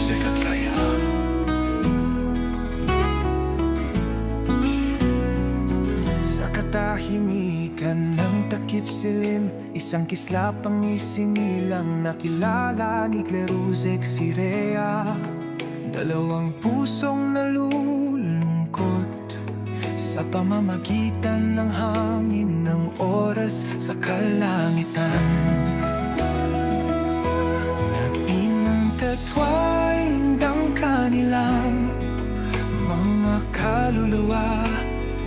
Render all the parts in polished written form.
Jose Catraya. Sa katahimikan ng takip silim, isang kislap ang isinilang nakilala ni Cleruzec si Rhea. Dalawang pusong nalulungkot sa pamamagitan ng hangin ng oras sa kalangitan. Nag-inantatwine ang kanilang mga kaluluwa,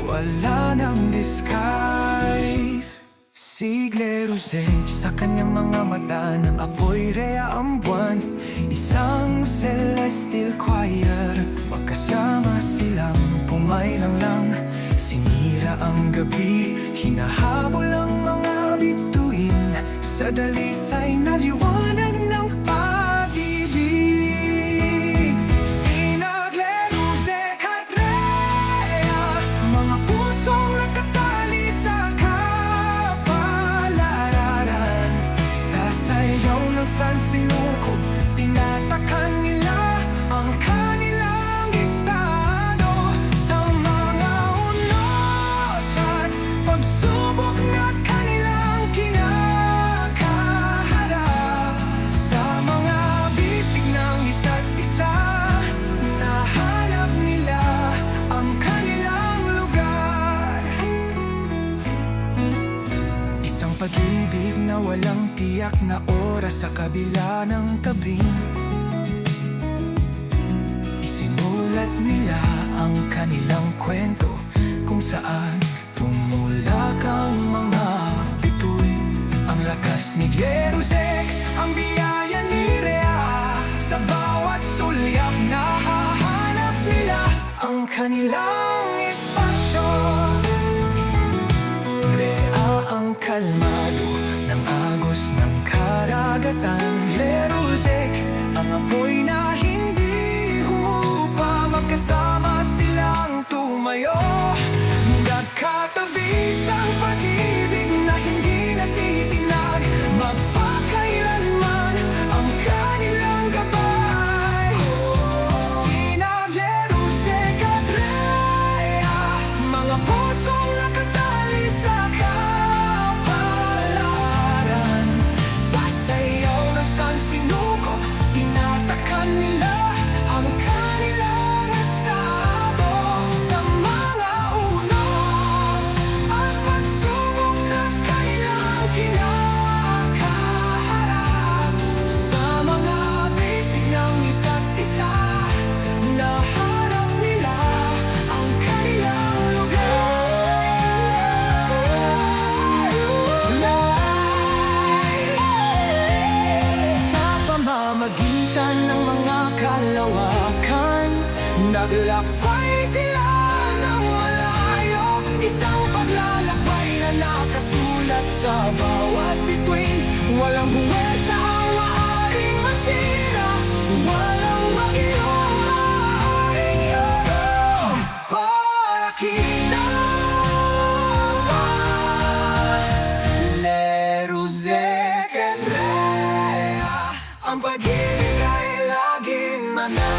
wala nang disguise. Si Cleruzec sa kanyang mga mata ng apoy, Rhea ang buwan, isang celestial choir. Magkasama silang pumaylang lang, sinira ang gabi, hinahabol ang mga bituin. Sa dalisay na liwanag ng pag-ibig, sina Cleruzec at Rhea, mga pusong nakatali sa kapalaran. Sa sayaw ng sansinukob, tinatakan nila ang kanilang estado. Sa mga unos at pagsubok na kanilang kinakaharap, sa mga bisig ng isa't isa, nahanap nila ang kanilang lugar. Isang pag-ibig na walang tiyak na oras sa kabila ng tabing. Isinulat nila ang kanilang kwento, kung saan tumulak ang mga bituin. Ang lakas ni Cleruzec, ang biyaya ni Rhea, sa bawat sulyap nahahanap nila ang kanilang espasyo. Rhea ang kalmado ng agos ng karagatan, Cleruzec ang apoy na hindi humupa. Magkasama silang tumayo, nagkatabi sa pag-ibig na hindi natitinag. Magpakailanman ang kanilang gabay. Sina Cleruzec at Rhea, mga pusong nakatali sa kapalaran. Sa sayaw ng sansinukob, tinatakan nila ang kanilang estado. Sa mga unos at pagsubok na kanilang kinakaharap, sa mga bisig ng isa't isa, nahanap nila ang kanilang lugar. Sa pamamagitan ng mga kalawakan, naglakbay sila ng malayo. Isang paglalakbay na nakasulat sa bawat bituin. Walang buwesa ang maaaring masira, walang bagyo ang maaaring yun. Para kita, Cleruzec at Rhea, ang pag-ibig ay laging mananatili.